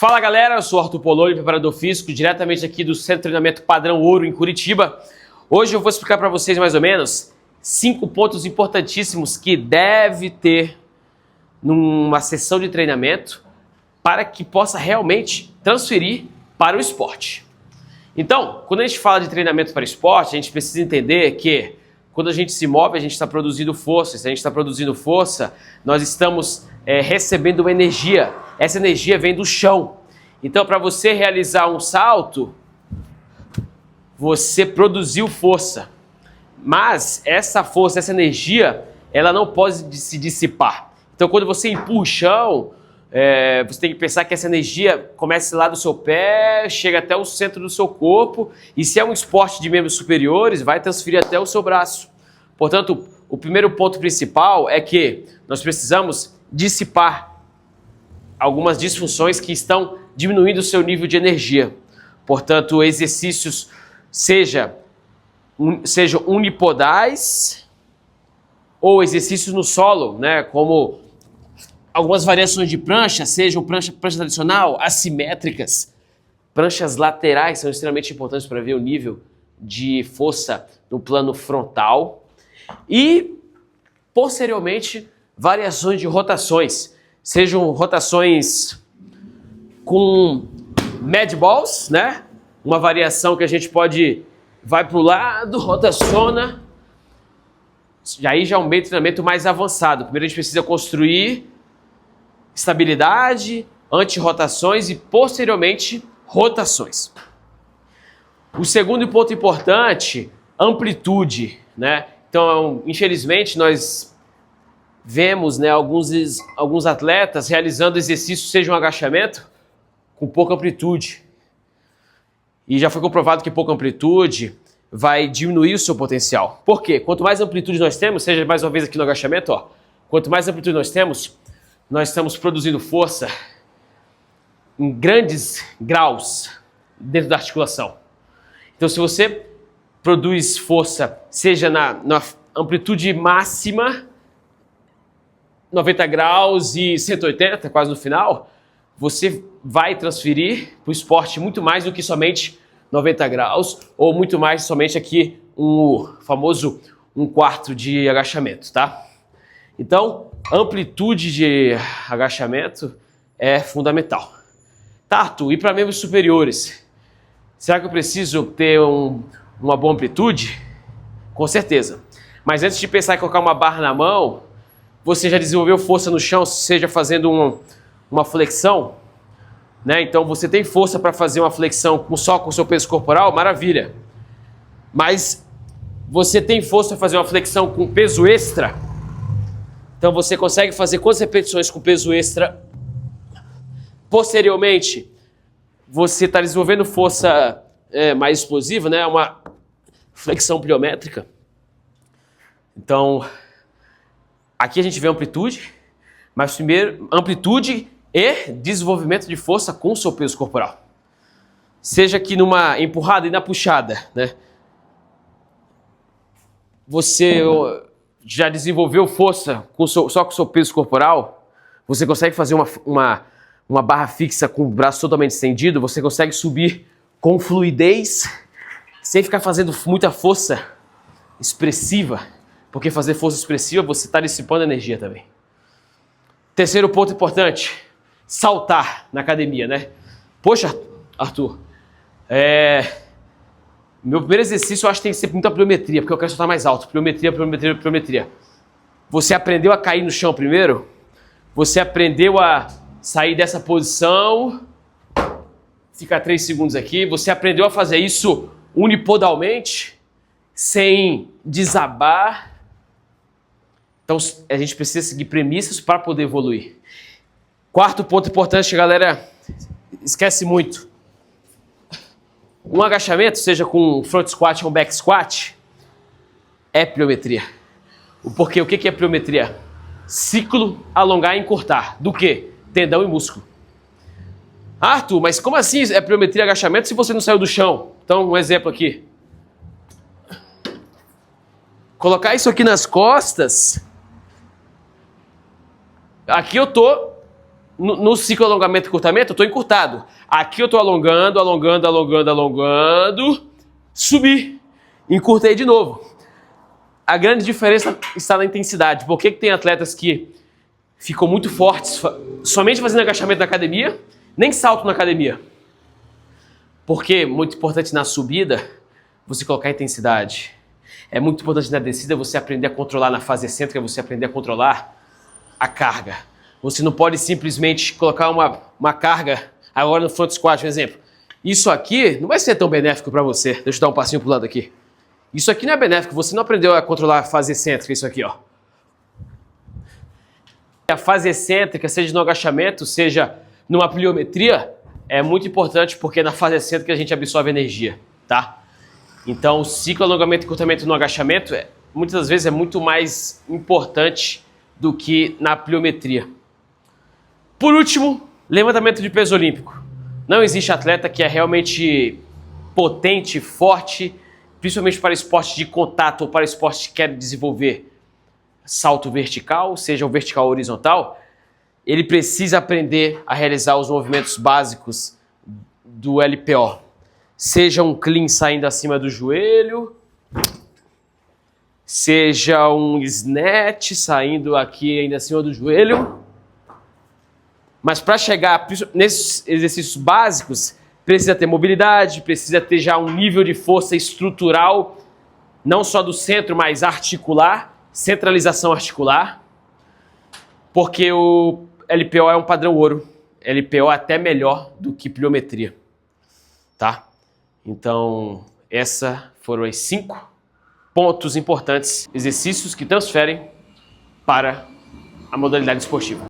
Fala galera, eu sou o Arthur Poloni, preparador físico, diretamente aqui do Centro de Treinamento Padrão Ouro em Curitiba. Hoje eu vou explicar para vocês mais ou menos 5 pontos importantíssimos que deve ter numa sessão de treinamento para que possa realmente transferir para o esporte. Então, quando a gente fala de treinamento para esporte, a gente precisa entender que quando a gente se move, a gente está produzindo força. Se a gente está produzindo força, nós estamos recebendo uma energia. Essa energia vem do chão. Então, para você realizar um salto, você produziu força. Mas essa força, essa energia, ela não pode se dissipar. Então, quando você empurra o chão, você tem que pensar que essa energia começa lá do seu pé, chega até o centro do seu corpo, e se é um esporte de membros superiores, vai transferir até o seu braço. Portanto, o primeiro ponto principal é que nós precisamos dissipar algumas disfunções que estão diminuindo o seu nível de energia. Portanto, exercícios sejam unipodais ou exercícios no solo, né, como algumas variações de prancha, sejam prancha tradicional, assimétricas. Pranchas laterais são extremamente importantes para ver o nível de força no plano frontal. E, posteriormente, variações de rotações. Sejam rotações com mad balls, né? Uma variação que a gente vai para o lado, rotaciona. Aí já é um meio de treinamento mais avançado. Primeiro a gente precisa construir estabilidade, anti-rotações e, posteriormente, rotações. O segundo ponto importante, amplitude, né? Então, infelizmente, nós vemos, né, alguns atletas realizando exercícios, seja um agachamento, com pouca amplitude. E já foi comprovado que pouca amplitude vai diminuir o seu potencial. Por quê? Quanto mais amplitude nós temos, seja mais uma vez aqui no agachamento, ó, quanto mais amplitude nós temos, nós estamos produzindo força em grandes graus dentro da articulação. Então, se você produz força, seja na amplitude máxima, 90 graus e 180, quase no final, você vai transferir para o esporte muito mais do que somente 90 graus, ou muito mais somente aqui o famoso 1/4 de agachamento, tá? Então, amplitude de agachamento é fundamental. Tá, Arthur, e para membros superiores? Será que eu preciso ter uma boa amplitude? Com certeza. Mas antes de pensar em colocar uma barra na mão, você já desenvolveu força no chão, seja fazendo uma flexão, né? Então você tem força para fazer uma flexão só com o seu peso corporal? Maravilha. Mas você tem força para fazer uma flexão com peso extra? Então você consegue fazer quantas repetições com peso extra? Posteriormente, você está desenvolvendo força mais explosiva, né? Uma flexão pliométrica. Então, aqui a gente vê amplitude, mas primeiro amplitude e desenvolvimento de força com o seu peso corporal. Seja aqui numa empurrada e na puxada, né? Você já desenvolveu força só com o seu peso corporal? Você consegue fazer uma barra fixa com o braço totalmente estendido? Você consegue subir com fluidez, sem ficar fazendo muita força expressiva? Porque fazer força expressiva, você está dissipando energia também. Terceiro ponto importante, saltar na academia, né? Poxa, Arthur, meu primeiro exercício eu acho que tem que ser muita pliometria, porque eu quero saltar mais alto. Pliometria. Você aprendeu a cair no chão primeiro? Você aprendeu a sair dessa posição, ficar 3 segundos aqui? Você aprendeu a fazer isso unipodalmente, sem desabar? Então, a gente precisa seguir premissas para poder evoluir. Quarto ponto importante, galera, esquece muito. Um agachamento, seja com front squat ou back squat, é pliometria. Porque o que é pliometria? Ciclo, alongar e encurtar. Do quê? Tendão e músculo. Arthur, mas como assim é pliometria e agachamento se você não saiu do chão? Então, um exemplo aqui. Colocar isso aqui nas costas. Aqui eu tô no ciclo alongamento e encurtamento, eu estou encurtado. Aqui eu estou alongando, subi, encurtei de novo. A grande diferença está na intensidade. Por que tem atletas que ficam muito fortes somente fazendo agachamento na academia, nem salto na academia? Porque é muito importante na subida você colocar intensidade. É muito importante na descida você aprender a controlar na fase excêntrica, você aprender a controlar a carga. Você não pode simplesmente colocar uma carga agora no front squat, por exemplo. Isso aqui não vai ser tão benéfico para você. Deixa eu dar um passinho pro lado aqui. Isso aqui não é benéfico, você não aprendeu a controlar a fase excêntrica, isso aqui, ó. A fase excêntrica, seja no agachamento, seja numa pliometria, é muito importante porque na fase excêntrica a gente absorve energia, tá? Então o ciclo alongamento e encurtamento no agachamento muitas das vezes é muito mais importante do que na pliometria. Por último, levantamento de peso olímpico. Não existe atleta que é realmente potente, forte, principalmente para esporte de contato ou para esporte que quer desenvolver salto vertical, seja o vertical ou horizontal, ele precisa aprender a realizar os movimentos básicos do LPO. Seja um clean saindo acima do joelho, seja um snatch saindo aqui ainda acima do joelho. Mas para chegar nesses exercícios básicos, precisa ter mobilidade, precisa ter já um nível de força estrutural, não só do centro, mas articular, centralização articular, porque o LPO é um padrão ouro. LPO é até melhor do que pliometria, tá? Então, esses foram os 5 pontos importantes, exercícios que transferem para a modalidade esportiva.